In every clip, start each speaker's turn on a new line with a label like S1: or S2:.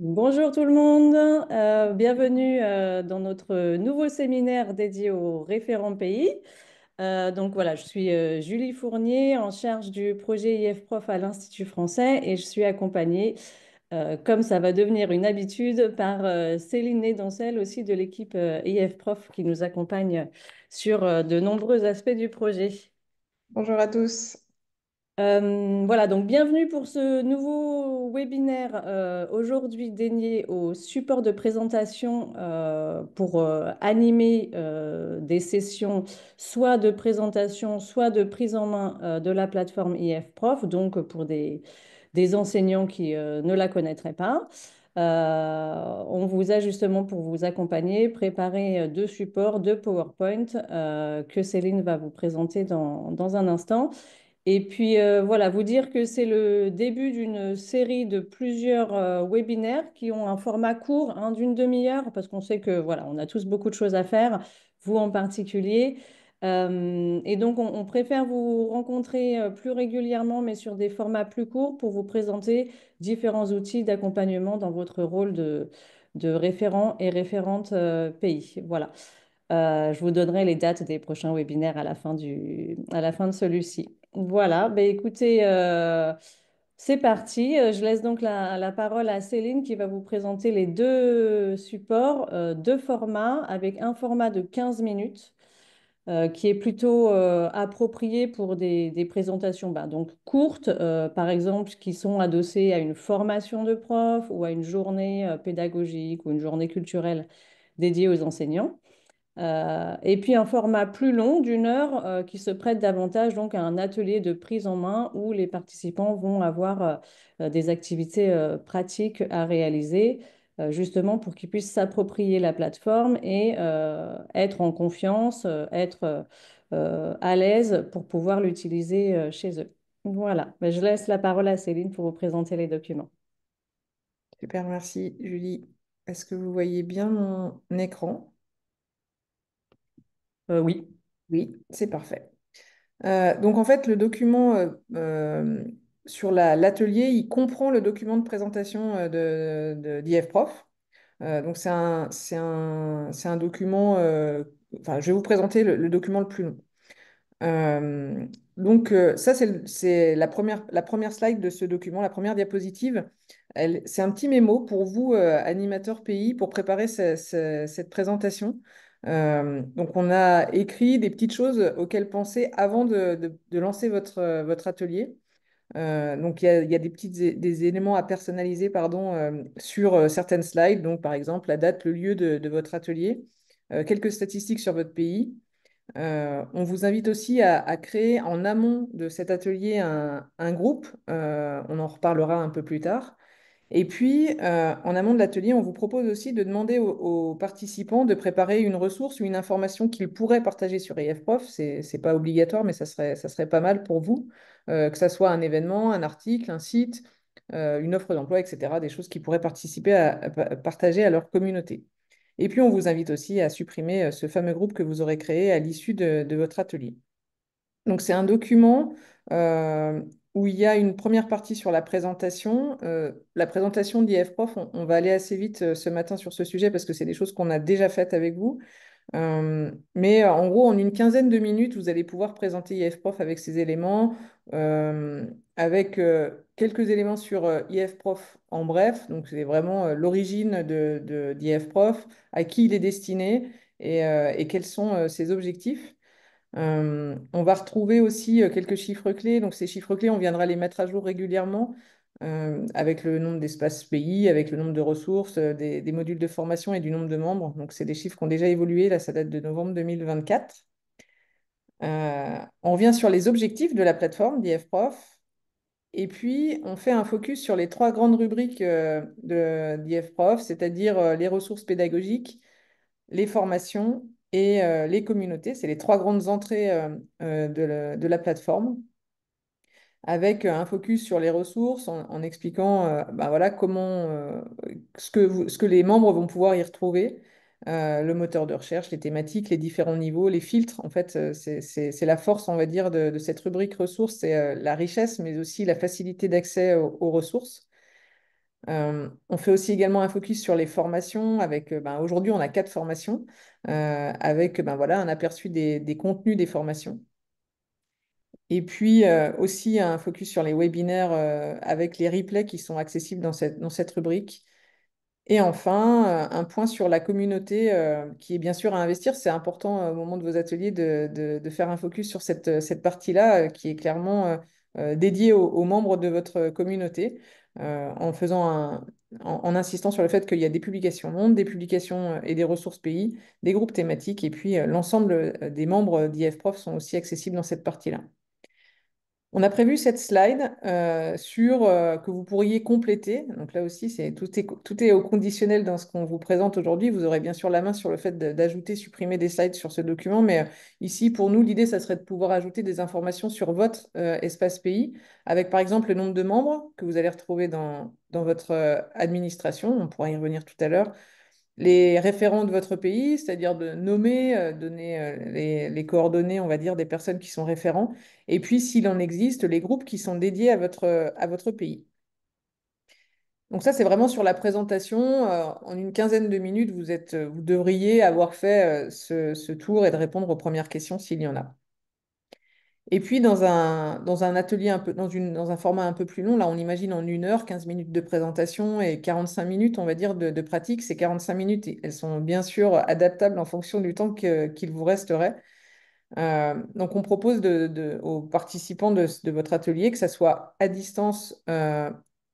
S1: Bonjour tout le monde. Bienvenue dans notre nouveau séminaire dédié aux référents pays. Donc voilà, je suis Julie Fournier en charge du projet IF-Prof à l'Institut français et je suis accompagnée, comme ça va devenir une habitude, par Céline Nédoncel aussi de l'équipe IF-Prof qui nous accompagne sur de nombreux aspects du projet.
S2: Bonjour à tous.
S1: Voilà, donc bienvenue pour ce nouveau webinaire aujourd'hui dédié au support de présentation pour animer des sessions soit de présentation, soit de prise en main de la plateforme IF-Prof, donc pour des enseignants qui ne la connaîtraient pas. On vous a justement pour vous accompagner préparé deux supports, deux PowerPoint que Céline va vous présenter dans un instant. Et puis voilà, vous dire que c'est le début d'une série de plusieurs webinaires qui ont un format court, hein, d'une demi-heure, parce qu'on sait que voilà, on a tous beaucoup de choses à faire, vous en particulier. Et donc on préfère vous rencontrer plus régulièrement, mais sur des formats plus courts pour vous présenter différents outils d'accompagnement dans votre rôle de référent et référente pays. Voilà. Je vous donnerai les dates des prochains webinaires à la fin de celui-ci. Voilà, ben écoutez, c'est parti. Je laisse donc la parole à Céline qui va vous présenter les deux supports, deux formats, avec un format de 15 minutes qui est plutôt approprié pour des présentations donc courtes, par exemple, qui sont adossées à une formation de prof ou à une journée pédagogique ou une journée culturelle dédiée aux enseignants. Et puis un format plus long d'une heure qui se prête davantage donc à un atelier de prise en main où les participants vont avoir des activités pratiques à réaliser justement pour qu'ils puissent s'approprier la plateforme et être en confiance, être à l'aise pour pouvoir l'utiliser chez eux. Voilà. Ben, je laisse la parole à Céline pour vous présenter les documents.
S2: Super, merci Julie. Est-ce que vous voyez bien mon écran?
S1: Oui.
S2: Oui, c'est parfait. Donc en fait, le document sur l'atelier, il comprend le document de présentation d'IF-Prof. Donc c'est un document, enfin je vais vous présenter le document le plus long. Ça, c'est la première slide de ce document, la première diapositive. C'est un petit mémo pour vous, animateur pays, pour préparer cette présentation. Donc, on a écrit des petites choses auxquelles penser avant de lancer votre atelier. Il y a des éléments à personnaliser, pardon, sur certaines slides. Donc, par exemple, la date, le lieu de votre atelier, quelques statistiques sur votre pays. On vous invite aussi à créer en amont de cet atelier un groupe. On en reparlera un peu plus tard. Et puis, en amont de l'atelier, on vous propose aussi de demander aux participants de préparer une ressource ou une information qu'ils pourraient partager sur EFProf. C'est pas obligatoire, mais ça serait pas mal pour vous, que ça soit un événement, un article, un site, une offre d'emploi, etc. Des choses qui pourraient participer à partager à leur communauté. Et puis, on vous invite aussi à supprimer ce fameux groupe que vous aurez créé à l'issue de votre atelier. Donc, c'est un document euh, où il y a une première partie sur la présentation. La présentation d'IF-Prof, on va aller assez vite ce matin sur ce sujet parce que c'est des choses qu'on a déjà faites avec vous. En gros, en une quinzaine de minutes, vous allez pouvoir présenter IF-Prof avec ces éléments, avec quelques éléments sur IF-Prof en bref. Donc, c'est vraiment l'origine d'IF-Prof, à qui il est destiné et quels sont ses objectifs. On va retrouver aussi quelques chiffres clés. Donc, ces chiffres clés, on viendra les mettre à jour régulièrement avec le nombre d'espaces pays, avec le nombre de ressources, des modules de formation et du nombre de membres. Donc, c'est des chiffres qui ont déjà évolué. Là, ça date de novembre 2024. On revient sur les objectifs de la plateforme d'IF-Prof. Et puis, on fait un focus sur les trois grandes rubriques d'IF-Prof, c'est-à-dire les ressources pédagogiques, les formations et les communautés. C'est les trois grandes entrées de la plateforme, avec un focus sur les ressources en expliquant voilà, ce que les membres vont pouvoir y retrouver. Le moteur de recherche, les thématiques, les différents niveaux, les filtres. En fait, c'est la force, on va dire, de cette rubrique ressources, c'est la richesse, mais aussi la facilité d'accès aux ressources. On fait aussi également un focus sur les formations avec, aujourd'hui, on a 4 formations avec voilà, un aperçu des contenus des formations. Et puis aussi un focus sur les webinaires avec les replays qui sont accessibles dans cette rubrique. Et enfin, un point sur la communauté qui est bien sûr à investir. C'est important au moment de vos ateliers de faire un focus sur cette partie-là qui est clairement dédiée aux membres de votre communauté en en insistant sur le fait qu'il y a des publications mondes, des publications et des ressources pays, des groupes thématiques et puis l'ensemble des membres d'IFProf sont aussi accessibles dans cette partie-là. On a prévu cette slide que vous pourriez compléter. Donc là aussi, tout est au conditionnel dans ce qu'on vous présente aujourd'hui. Vous aurez bien sûr la main sur le fait d'ajouter, supprimer des slides sur ce document. Mais ici, pour nous, l'idée, ça serait de pouvoir ajouter des informations sur votre espace pays, avec par exemple le nombre de membres que vous allez retrouver dans votre administration. On pourra y revenir tout à l'heure les référents de votre pays, c'est-à-dire de nommer, donner les coordonnées, on va dire, des personnes qui sont référents, et puis s'il en existe, les groupes qui sont dédiés à votre pays. Donc ça, c'est vraiment sur la présentation. En une quinzaine de minutes, vous devriez avoir fait ce tour et de répondre aux premières questions s'il y en a. Et puis, dans un atelier dans un format un peu plus long, là, on imagine en 1 heure, 15 minutes de présentation et 45 minutes, on va dire, de pratique. Ces 45 minutes, elles sont bien sûr adaptables en fonction du temps qu'il vous resterait. Donc, on propose aux participants de votre atelier que ça soit à distance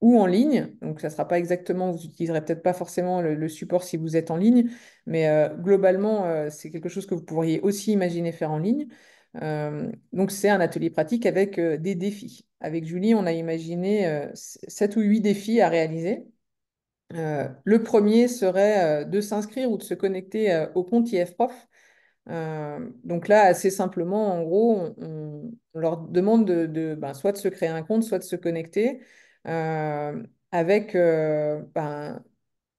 S2: ou en ligne. Donc, ça ne sera pas exactement, vous n'utiliserez peut-être pas forcément le support si vous êtes en ligne, mais globalement, c'est quelque chose que vous pourriez aussi imaginer faire en ligne. Donc, c'est un atelier pratique avec des défis. Avec Julie, on a imaginé 7 ou 8 défis à réaliser. Le premier serait de s'inscrire ou de se connecter au compte IFProf. Donc là, assez simplement, en gros, on leur demande soit de se créer un compte, soit de se connecter avec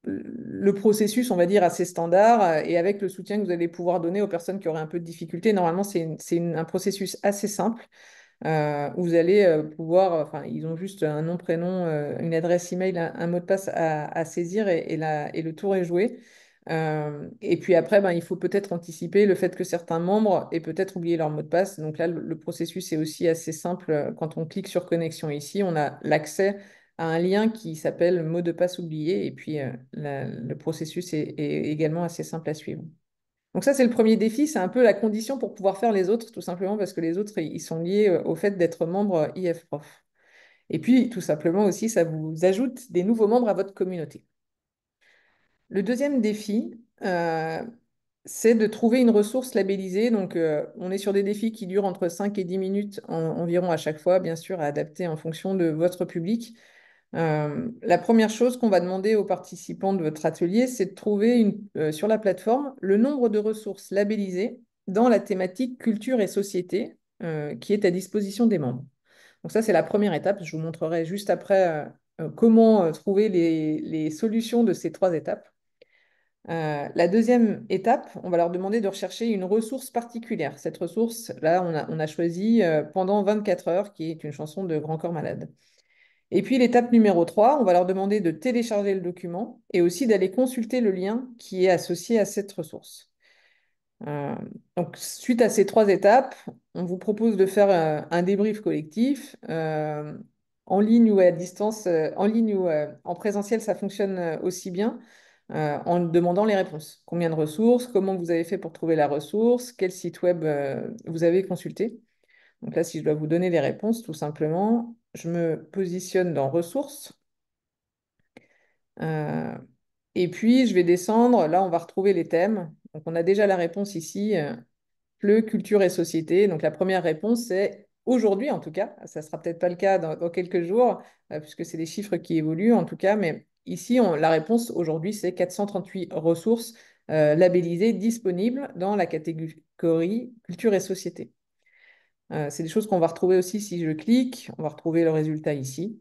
S2: le processus, on va dire, assez standard et avec le soutien que vous allez pouvoir donner aux personnes qui auraient un peu de difficulté. Normalement, c'est un processus assez simple où vous allez pouvoir, enfin, ils ont juste un nom, prénom, une adresse email, un mot de passe à saisir et le tour est joué. Et puis après, il faut peut-être anticiper le fait que certains membres aient peut-être oublié leur mot de passe. Donc là, le processus est aussi assez simple. Quand on clique sur connexion ici, on a l'accès à un lien qui s'appelle mot de passe oublié. Et puis, le processus est également assez simple à suivre. Donc ça, c'est le premier défi. C'est un peu la condition pour pouvoir faire les autres, tout simplement parce que les autres, ils sont liés au fait d'être membre IFProf. Et puis, tout simplement aussi, ça vous ajoute des nouveaux membres à votre communauté. Le deuxième défi, c'est de trouver une ressource labellisée. Donc, on est sur des défis qui durent entre 5 et 10 minutes environ à chaque fois, bien sûr, à adapter en fonction de votre public. La première chose qu'on va demander aux participants de votre atelier, c'est de trouver sur la plateforme le nombre de ressources labellisées dans la thématique culture et société qui est à disposition des membres. Donc ça, c'est la première étape. Je vous montrerai juste après comment trouver les solutions de ces 3 étapes. La deuxième étape, on va leur demander de rechercher une ressource particulière. Cette ressource, là, on a choisi Pendant 24 heures, qui est une chanson de Grand Corps Malade. Et puis l'étape numéro 3, on va leur demander de télécharger le document et aussi d'aller consulter le lien qui est associé à cette ressource. Euh, donc, suite à ces 3 étapes, on vous propose de faire un débrief collectif en ligne ou à distance. En ligne ou en présentiel, ça fonctionne aussi bien en demandant les réponses. Combien de ressources? Comment vous avez fait pour trouver la ressource? Quel site web vous avez consulté? Donc là, si je dois vous donner les réponses, tout simplement, je me positionne dans ressources. Euh, et puis, je vais descendre. Là, on va retrouver les thèmes. Donc, on a déjà la réponse ici, culture et société. Donc, la première réponse, c'est aujourd'hui, en tout cas. Ça ne sera peut-être pas le cas dans quelques jours, puisque c'est des chiffres qui évoluent, en tout cas. Mais ici, la réponse aujourd'hui, c'est 438 ressources labellisées disponibles dans la catégorie culture et société. C'est des choses qu'on va retrouver aussi si je clique. On va retrouver le résultat ici.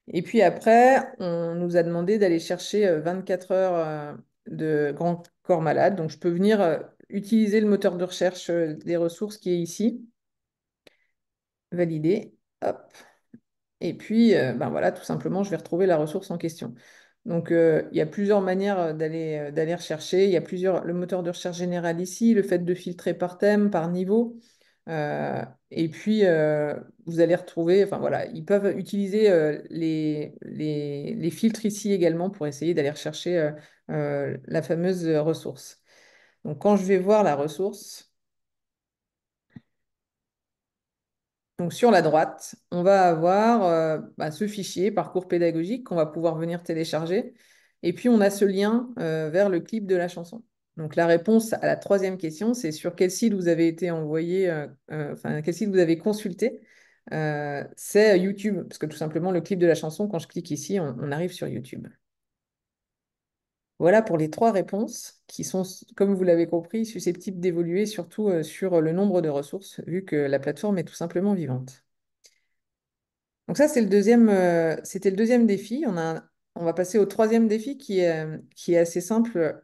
S2: Et puis après, on nous a demandé d'aller chercher 24 heures de Grand Corps Malade. Donc, je peux venir utiliser le moteur de recherche des ressources qui est ici. Valider. Hop. Et puis, ben voilà, tout simplement, je vais retrouver la ressource en question. Donc, il y a plusieurs manières d'aller rechercher. Il y a le moteur de recherche général ici, le fait de filtrer par thème, par niveau. Euh, et puis, vous allez retrouver, enfin voilà, ils peuvent utiliser les filtres ici également pour essayer d'aller rechercher la fameuse ressource. Donc, quand je vais voir la ressource, donc sur la droite, on va avoir bah, ce fichier parcours pédagogique qu'on va pouvoir venir télécharger. Et puis on a ce lien vers le clip de la chanson. Donc la réponse à la troisième question, c'est sur quel site vous avez été envoyé, enfin quel site vous avez consulté. C'est YouTube, parce que tout simplement le clip de la chanson, quand je clique ici, on arrive sur YouTube. Voilà pour les trois réponses qui sont, comme vous l'avez compris, susceptibles d'évoluer surtout sur le nombre de ressources, vu que la plateforme est tout simplement vivante. Donc ça, c'était le deuxième défi. On va passer au troisième défi qui est assez simple,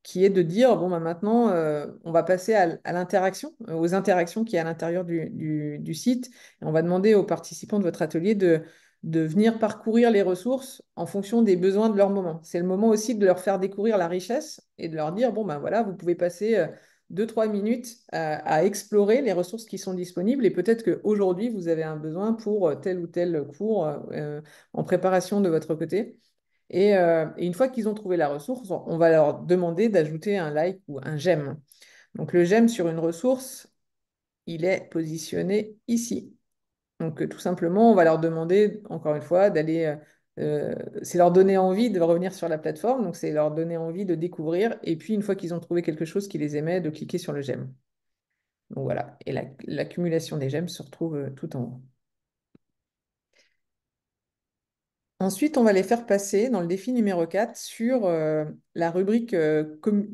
S2: qui est de dire, bon, bah, maintenant, on va passer à l'interaction, aux interactions qui y a à l'intérieur du site. Et on va demander aux participants de votre atelier de venir parcourir les ressources en fonction des besoins de leur moment. C'est le moment aussi de leur faire découvrir la richesse et de leur dire, bon, ben voilà, vous pouvez passer 2, 3 minutes à explorer les ressources qui sont disponibles et peut-être qu'aujourd'hui, vous avez un besoin pour tel ou tel cours en préparation de votre côté. Et une fois qu'ils ont trouvé la ressource, on va leur demander d'ajouter un like ou un j'aime. Donc le j'aime sur une ressource, il est positionné ici. Donc tout simplement, on va leur demander, encore une fois, c'est leur donner envie de revenir sur la plateforme, donc c'est leur donner envie de découvrir, et puis une fois qu'ils ont trouvé quelque chose qui les aimait, de cliquer sur le j'aime. Donc voilà, et l'accumulation des j'aime se retrouve tout en haut. Ensuite, on va les faire passer dans le défi numéro 4 sur la rubrique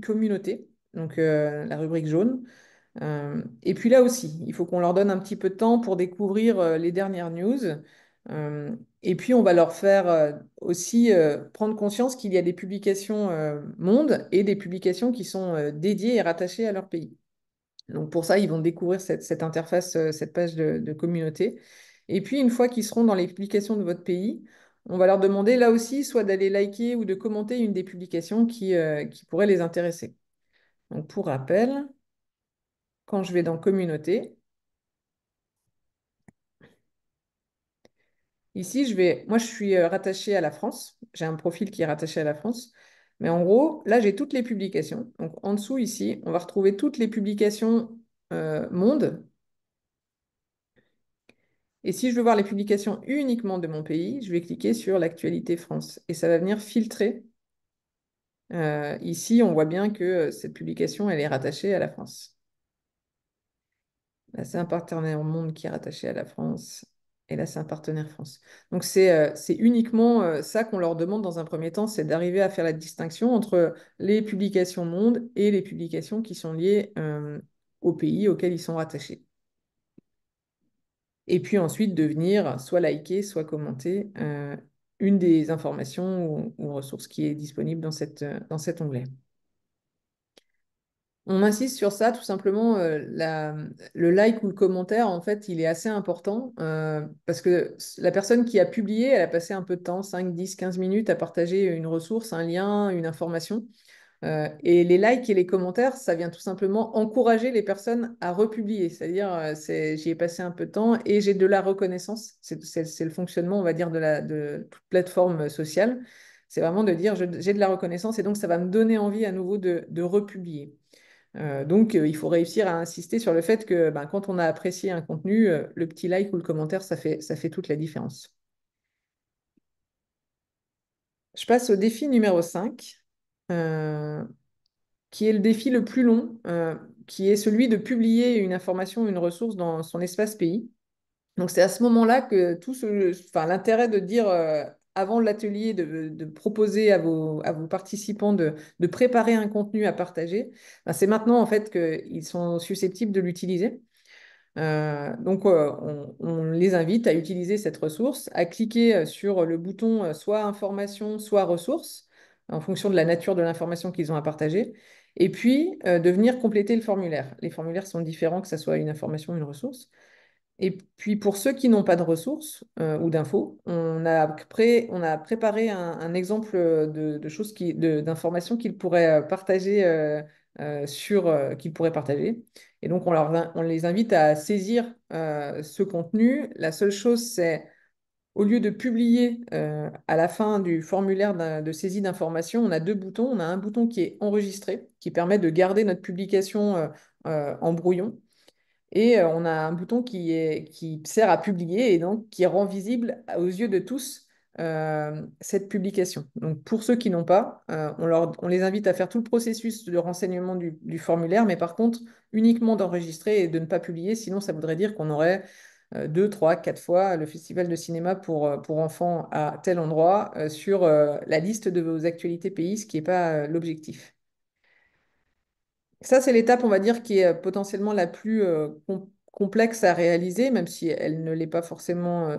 S2: communauté, donc la rubrique jaune. Et puis là aussi, il faut qu'on leur donne un petit peu de temps pour découvrir les dernières news. Et puis, on va leur faire aussi prendre conscience qu'il y a des publications monde et des publications qui sont dédiées et rattachées à leur pays. Donc pour ça, ils vont découvrir cette interface, cette page de communauté. Et puis, une fois qu'ils seront dans les publications de votre pays, on va leur demander là aussi soit d'aller liker ou de commenter une des publications qui pourrait les intéresser. Donc pour rappel, quand je vais dans communauté, ici, moi je suis rattachée à la France. J'ai un profil qui est rattaché à la France. Mais en gros, là, j'ai toutes les publications. Donc en dessous, ici, on va retrouver toutes les publications monde. Et si je veux voir les publications uniquement de mon pays, je vais cliquer sur l'actualité France et ça va venir filtrer. Ici, on voit bien que cette publication, elle est rattachée à la France. Là, c'est un partenaire monde qui est rattaché à la France. Et là, c'est un partenaire France. Donc, c'est uniquement ça qu'on leur demande dans un premier temps, c'est d'arriver à faire la distinction entre les publications monde et les publications qui sont liées au pays auquel ils sont rattachés. Et puis ensuite de venir soit liker, soit commenter une des informations ou ressources qui est disponible dans cet onglet. On insiste sur ça, tout simplement, le like ou le commentaire, en fait, il est assez important parce que la personne qui a publié, elle a passé un peu de temps, 5, 10, 15 minutes à partager une ressource, un lien, une information. Et les likes et les commentaires, ça vient tout simplement encourager les personnes à republier. C'est-à-dire, j'y ai passé un peu de temps et j'ai de la reconnaissance. C'est le fonctionnement, on va dire, de toute plateforme sociale. C'est vraiment de dire, j'ai de la reconnaissance et donc ça va me donner envie à nouveau de republier. Donc, il faut réussir à insister sur le fait que ben, quand on a apprécié un contenu, le petit like ou le commentaire, ça fait toute la différence. Je passe au défi numéro 5. Qui est le défi le plus long, qui est celui de publier une information, une ressource dans son espace pays. Donc c'est à ce moment-là que enfin, l'intérêt de dire avant l'atelier, de proposer à vos participants de préparer un contenu à partager, ben, c'est maintenant en fait qu'ils sont susceptibles de l'utiliser. Donc, on les invite à utiliser cette ressource, à cliquer sur le bouton soit information, soit ressources, en fonction de la nature de l'information qu'ils ont à partager, et puis de venir compléter le formulaire. Les formulaires sont différents, que ce soit une information ou une ressource. Et puis pour ceux qui n'ont pas de ressources ou d'infos, on a préparé un exemple de choses d'informations qu'ils pourraient partager qu'ils pourraient partager. Et donc on les invite à saisir ce contenu. La seule chose, c'est au lieu de publier à la fin du formulaire de saisie d'information, on a deux boutons. On a un bouton qui est enregistré, qui permet de garder notre publication en brouillon. Et on a un bouton qui sert à publier et donc qui rend visible aux yeux de tous cette publication. Donc pour ceux qui n'ont pas, on les invite à faire tout le processus de renseignement du formulaire, mais par contre uniquement d'enregistrer et de ne pas publier, sinon ça voudrait dire qu'on aurait deux, trois, quatre fois le festival de cinéma pour enfants à tel endroit sur la liste de vos actualités pays, ce qui n'est pas l'objectif. Ça, c'est l'étape, on va dire, qui est potentiellement la plus complexe à réaliser, même si elle ne l'est pas forcément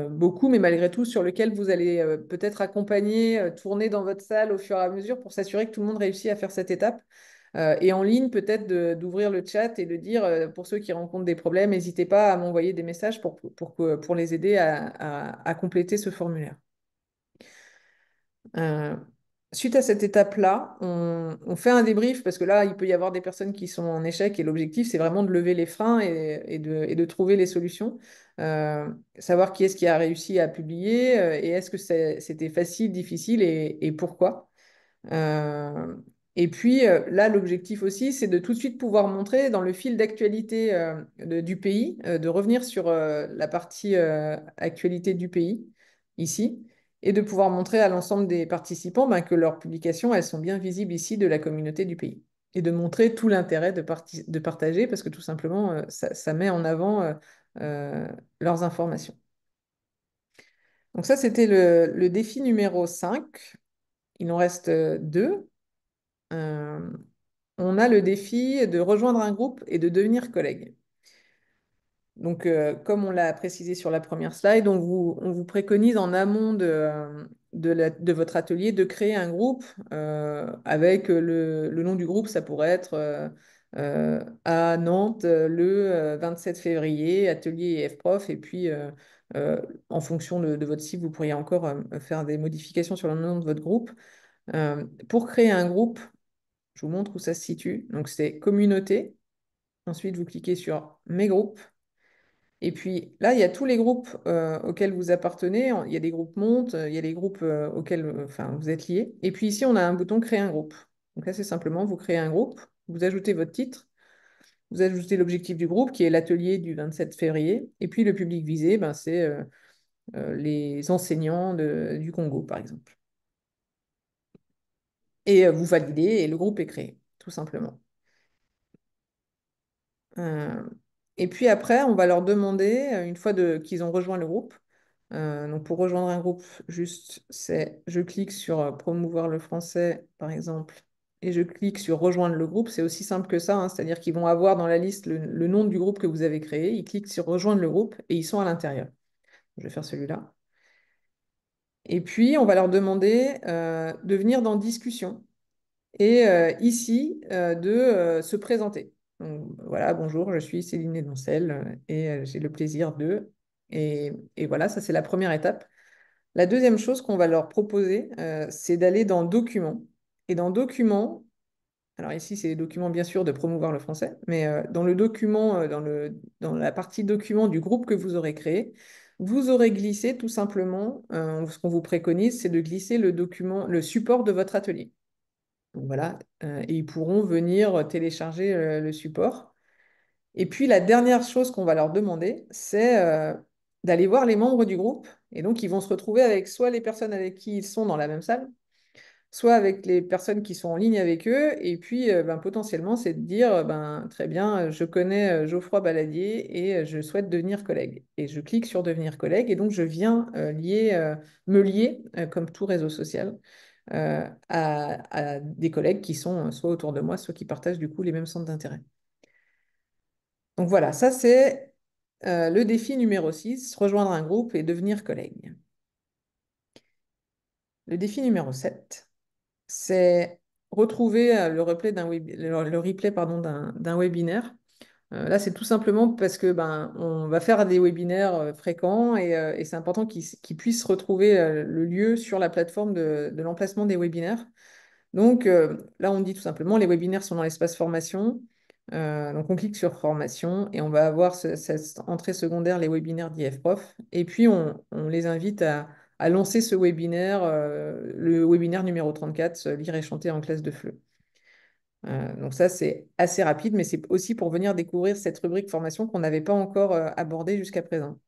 S2: beaucoup, mais malgré tout, sur lequel vous allez peut-être accompagner, tourner dans votre salle au fur et à mesure pour s'assurer que tout le monde réussit à faire cette étape. Et en ligne, peut-être d'ouvrir le chat et de dire, pour ceux qui rencontrent des problèmes, n'hésitez pas à m'envoyer des messages pour les aider à compléter ce formulaire. Euh, Suite à cette étape-là, on fait un débrief parce que là, il peut y avoir des personnes qui sont en échec et l'objectif, c'est vraiment de lever les freins et de trouver les solutions. Savoir qui est-ce qui a réussi à publier et est-ce que c'était facile, difficile et pourquoi. Euh, et puis là, l'objectif aussi, c'est de tout de suite pouvoir montrer dans le fil d'actualité du pays, de revenir sur la partie actualité du pays, ici, et de pouvoir montrer à l'ensemble des participants ben, que leurs publications, elles sont bien visibles ici de la communauté du pays. Et de montrer tout l'intérêt de partager, parce que tout simplement, ça met en avant euh, leurs informations. Donc ça, c'était le défi numéro 5. Il en reste deux. Euh, on a le défi de rejoindre un groupe et de devenir collègue. Donc, comme on l'a précisé sur la première slide, on vous préconise en amont de votre atelier de créer un groupe avec le nom du groupe, ça pourrait être à Nantes le 27 février, atelier EFPROF, et puis en fonction de votre site, vous pourriez encore faire des modifications sur le nom de votre groupe. Pour créer un groupe, je vous montre où ça se situe. Donc, c'est communauté. Ensuite, vous cliquez sur mes groupes. Et puis là, il y a tous les groupes auxquels vous appartenez. Il y a des groupes montes, il y a des groupes auxquels enfin, vous êtes liés. Et puis ici, on a un bouton créer un groupe. Donc là, c'est simplement, vous créez un groupe, vous ajoutez votre titre, vous ajoutez l'objectif du groupe qui est l'atelier du 27 février. Et puis le public visé, ben, c'est les enseignants du Congo, par exemple. Et vous validez et le groupe est créé, tout simplement. Euh, et puis après, on va leur demander, une fois qu'ils ont rejoint le groupe, donc pour rejoindre un groupe, juste, c'est je clique sur promouvoir le français, par exemple, et je clique sur rejoindre le groupe. C'est aussi simple que ça, hein, c'est-à-dire qu'ils vont avoir dans la liste le nom du groupe que vous avez créé, ils cliquent sur rejoindre le groupe et ils sont à l'intérieur. Je vais faire celui-là. Et puis, on va leur demander de venir dans discussion et ici de se présenter. Donc, voilà, bonjour, je suis Céline Edmoncel et j'ai le plaisir de... Et voilà, ça c'est la première étape. La deuxième chose qu'on va leur proposer, c'est d'aller dans Documents. Et dans Documents, alors ici c'est les documents bien sûr de promouvoir le français, mais dans le document, dans la partie documents du groupe que vous aurez créé, vous aurez glissé tout simplement, ce qu'on vous préconise, c'est de glisser le document, le support de votre atelier. Donc voilà, et ils pourront venir télécharger le support. Et puis la dernière chose qu'on va leur demander, c'est d'aller voir les membres du groupe. Et donc ils vont se retrouver avec soit les personnes avec qui ils sont dans la même salle, soit avec les personnes qui sont en ligne avec eux. Et puis ben, potentiellement, c'est de dire, ben, très bien, je connais Geoffroy Baladier et je souhaite devenir collègue. Et je clique sur devenir collègue et donc je viens me lier, comme tout réseau social à des collègues qui sont soit autour de moi, soit qui partagent du coup les mêmes centres d'intérêt. Donc voilà, ça c'est le défi numéro 6, rejoindre un groupe et devenir collègue. Le défi numéro 7, c'est retrouver le replay le replay, pardon, d'un webinaire. Là, c'est tout simplement parce que ben, on va faire des webinaires fréquents et c'est important qu'ils puissent retrouver le lieu sur la plateforme de l'emplacement des webinaires. Donc là, on dit tout simplement, les webinaires sont dans l'espace formation. Donc on clique sur formation et on va avoir cette entrée secondaire, les webinaires d'IFProf. Et puis on les invite à lancer ce webinaire, le webinaire numéro 34, lire et chanter en classe de FLE. Donc ça, c'est assez rapide, mais c'est aussi pour venir découvrir cette rubrique formation qu'on n'avait pas encore abordée jusqu'à présent.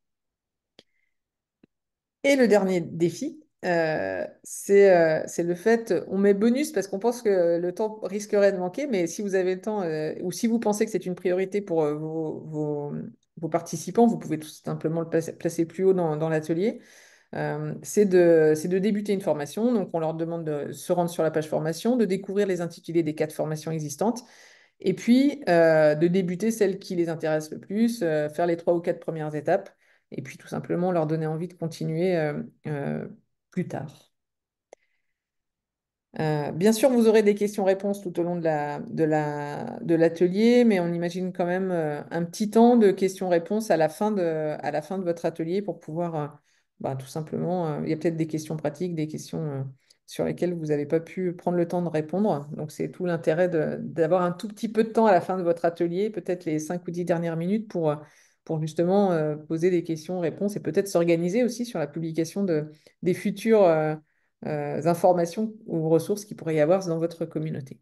S2: Et le dernier défi, c'est le fait, on met bonus parce qu'on pense que le temps risquerait de manquer, mais si vous avez le temps ou si vous pensez que c'est une priorité pour vos participants, vous pouvez tout simplement le placer plus haut dans l'atelier. C'est de débuter une formation. Donc, on leur demande de se rendre sur la page formation, de découvrir les intitulés des 4 formations existantes et puis de débuter celle qui les intéresse le plus, faire les 3 ou 4 premières étapes et puis tout simplement leur donner envie de continuer plus tard. Bien sûr, vous aurez des questions-réponses tout au long de l'atelier, mais on imagine quand même un petit temps de questions-réponses à la fin de votre atelier pour pouvoir, bah, tout simplement, il y a peut-être des questions pratiques, des questions sur lesquelles vous n'avez pas pu prendre le temps de répondre. Donc, c'est tout l'intérêt d'avoir un tout petit peu de temps à la fin de votre atelier, peut-être les 5 ou 10 dernières minutes pour justement poser des questions-réponses et peut-être s'organiser aussi sur la publication des futurs informations ou ressources qu'il pourrait y avoir dans votre communauté.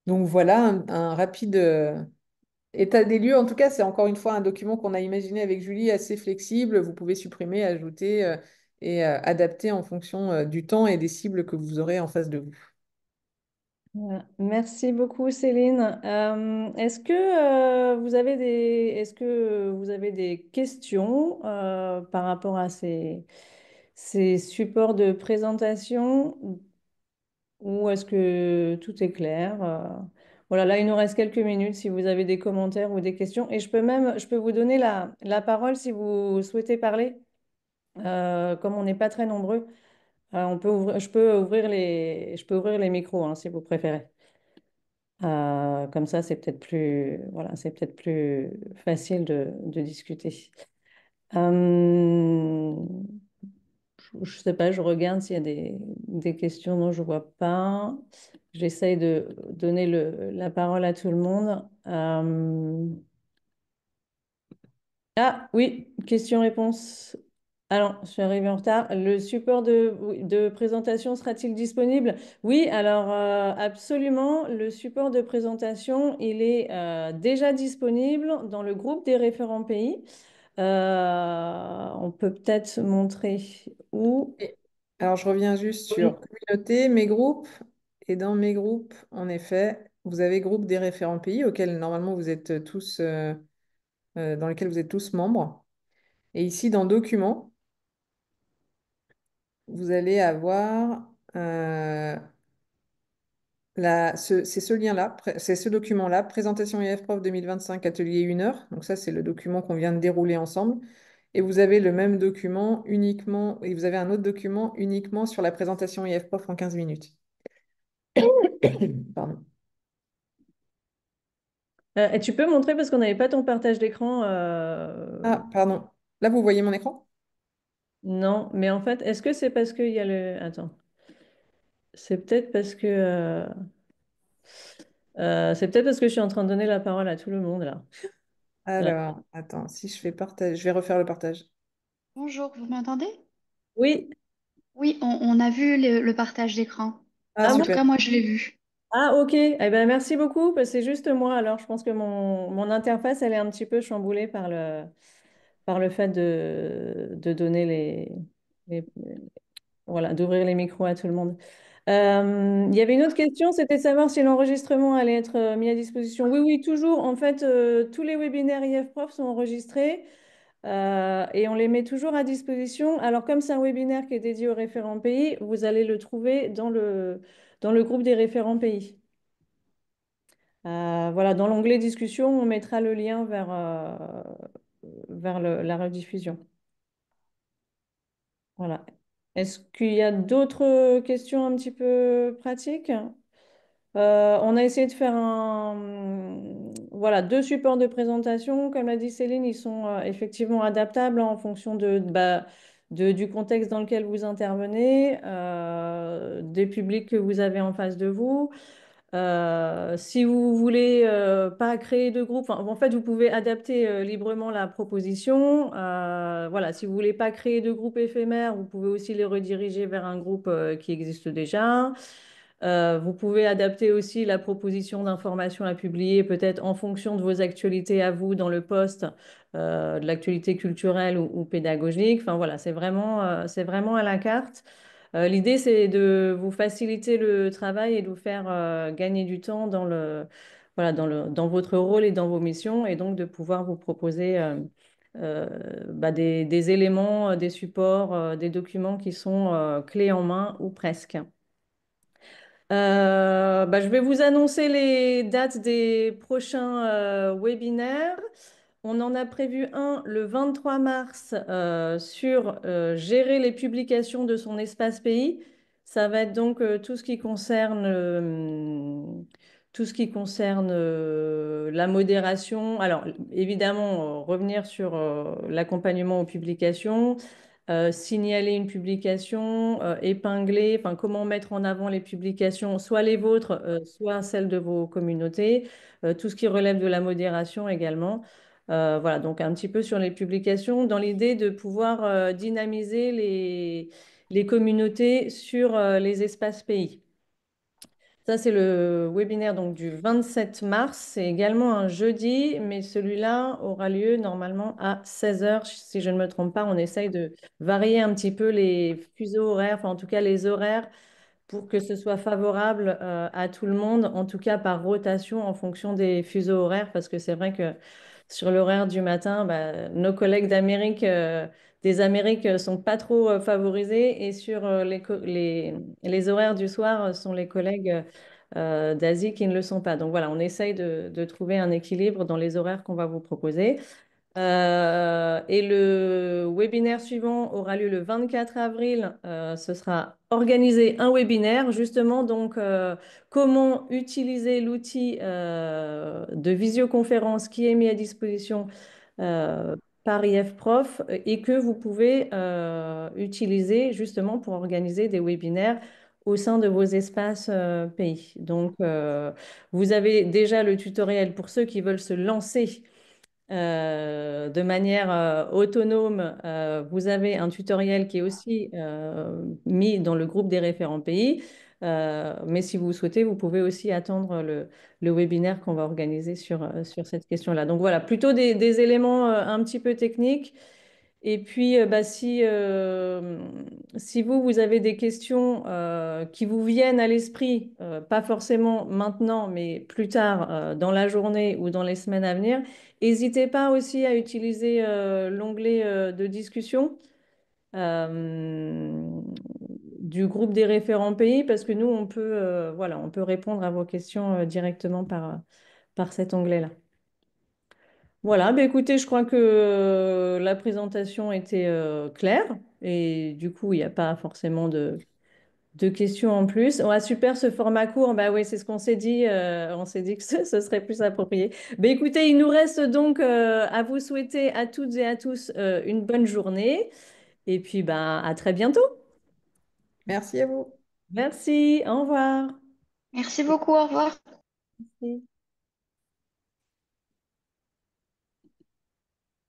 S2: Donc voilà un rapide état des lieux. En tout cas, c'est encore une fois un document qu'on a imaginé avec Julie assez flexible. Vous pouvez supprimer, ajouter et adapter en fonction du temps et des cibles que vous aurez en face de vous.
S1: Voilà. Merci beaucoup, Céline. Est-ce que vous avez des questions par rapport à ces supports de présentation ou est-ce que tout est clair? Voilà, là, il nous reste quelques minutes si vous avez des commentaires ou des questions. Et je peux vous donner la parole si vous souhaitez parler. Comme on n'est pas très nombreux, je peux ouvrir les micros hein, si vous préférez. Comme ça, c'est peut-être plus, voilà, c'est peut-être plus facile de discuter. Euh, je ne sais pas, je regarde s'il y a des questions. Non, je ne vois pas. J'essaye de donner la parole à tout le monde. Ah oui, question-réponse. Alors, je suis arrivée en retard. Le support oui, de présentation sera-t-il disponible? Oui, alors absolument. Le support de présentation, il est déjà disponible dans le groupe des référents pays. On peut peut-être montrer où.
S2: Et alors, je reviens juste
S1: Oui.
S2: sur communauté, mes groupes. Et dans mes groupes, en effet, vous avez groupe des référents pays auxquels normalement vous êtes tous, dans lesquels vous êtes tous membres. Et ici, dans documents, vous allez avoir c'est ce lien-là, c'est ce document-là, présentation IF-Prof 2025, atelier 1 heure. Donc ça, c'est le document qu'on vient de dérouler ensemble. Et vous avez le même document uniquement, et vous avez un autre document uniquement sur la présentation IF-Prof en 15 minutes. Pardon.
S1: Et tu peux montrer parce qu'on n'avait pas ton partage d'écran.
S2: Ah, pardon. Là, vous voyez mon écran?
S1: Non, mais en fait, est-ce que c'est parce qu'il y a le. Attends. C'est peut-être parce que. C'est peut-être parce que je suis en train de donner la parole à tout le monde là. Euh,
S2: Alors, attends, si je fais partage, je vais refaire le partage.
S3: Bonjour, vous m'entendez?
S1: oui.
S3: Oui, on a vu le partage d'écran.
S2: Ah,
S1: Ah
S3: En
S1: bon?
S3: tout
S2: super.
S3: cas, moi, je l'ai vu.
S1: Ah ok. Eh ben, merci beaucoup. Parce que c'est juste moi. Alors, je pense que mon interface, elle est un petit peu chamboulée par le fait de donner les- voilà, d'ouvrir les micros à tout le monde. Il y avait une autre question, c'était de savoir si l'enregistrement allait être mis à disposition. Oui, oui, toujours. En fait, tous les webinaires IF-Prof sont enregistrés et on les met toujours à disposition. Alors, comme c'est un webinaire qui est dédié aux référents pays, vous allez le trouver dans le groupe des référents pays. Voilà, dans l'onglet discussion, on mettra le lien vers la rediffusion. Voilà. Est-ce qu'il y a d'autres questions un petit peu pratiques? On a essayé de faire voilà, deux supports de présentation. Comme l'a dit Céline, ils sont effectivement adaptables en fonction du contexte dans lequel vous intervenez, des publics que vous avez en face de vous. Si vous voulez pas créer de groupe, en fait, vous pouvez adapter librement la proposition. Voilà, si vous voulez pas créer de groupe éphémère, vous pouvez aussi les rediriger vers un groupe qui existe déjà. Vous pouvez adapter aussi la proposition d'information à publier, peut-être en fonction de vos actualités à vous dans le poste, de l'actualité culturelle ou pédagogique. Enfin voilà, c'est vraiment à la carte. L'idée, c'est de vous faciliter le travail et de vous faire gagner du temps voilà, dans votre rôle et dans vos missions, et donc de pouvoir vous proposer euh, des éléments, des supports, des documents qui sont clés en main ou presque. Je vais vous annoncer les dates des prochains webinaires. On en a prévu un le 23 mars sur gérer les publications de son espace pays. Ça va être donc tout ce qui concerne la modération. Alors, évidemment, revenir sur l'accompagnement aux publications, signaler une publication, épingler, enfin, comment mettre en avant les publications, soit les vôtres, soit celles de vos communautés, tout ce qui relève de la modération également. Voilà, donc un petit peu sur les publications, dans l'idée de pouvoir dynamiser les communautés sur les espaces pays. Ça, c'est le webinaire donc, du 27 mars. C'est également un jeudi, mais celui-là aura lieu normalement à 16 heures. Si je ne me trompe pas, on essaye de varier un petit peu les fuseaux horaires, enfin en tout cas les horaires pour que ce soit favorable à tout le monde, en tout cas par rotation en fonction des fuseaux horaires, parce que c'est vrai que sur l'horaire du matin, nos collègues des Amériques sont pas trop favorisés, et sur les horaires du soir sont les collègues d'Asie qui ne le sont pas. Donc voilà, on essaye de trouver un équilibre dans les horaires qu'on va vous proposer. Et le webinaire suivant aura lieu le 24 avril. Ce sera organiser un webinaire, justement, donc comment utiliser l'outil de visioconférence qui est mis à disposition euh, par IFProf et que vous pouvez utiliser justement pour organiser des webinaires au sein de vos espaces pays. Donc, vous avez déjà le tutoriel pour ceux qui veulent se lancer de manière autonome. Vous avez un tutoriel qui est aussi mis dans le groupe des référents pays. Mais si vous souhaitez, vous pouvez aussi attendre le webinaire qu'on va organiser sur cette question-là. Donc voilà, plutôt des éléments un petit peu techniques. Et puis, si vous avez des questions qui vous viennent à l'esprit, pas forcément maintenant, mais plus tard dans la journée ou dans les semaines à venir, n'hésitez pas aussi à utiliser l'onglet de discussion euh, du groupe des référents pays, parce que nous, voilà, on peut répondre à vos questions directement par cet onglet-là. Voilà, écoutez, je crois que la présentation était claire, et du coup, il n'y a pas forcément de questions en plus. Ouais, super ce format court. Bah oui, c'est ce qu'on s'est dit. On s'est dit que ce serait plus approprié. Écoutez, il nous reste donc à vous souhaiter à toutes et à tous une bonne journée, et puis à très bientôt.
S2: Merci à vous.
S1: Merci, au revoir.
S3: Merci beaucoup, au revoir.
S1: Merci.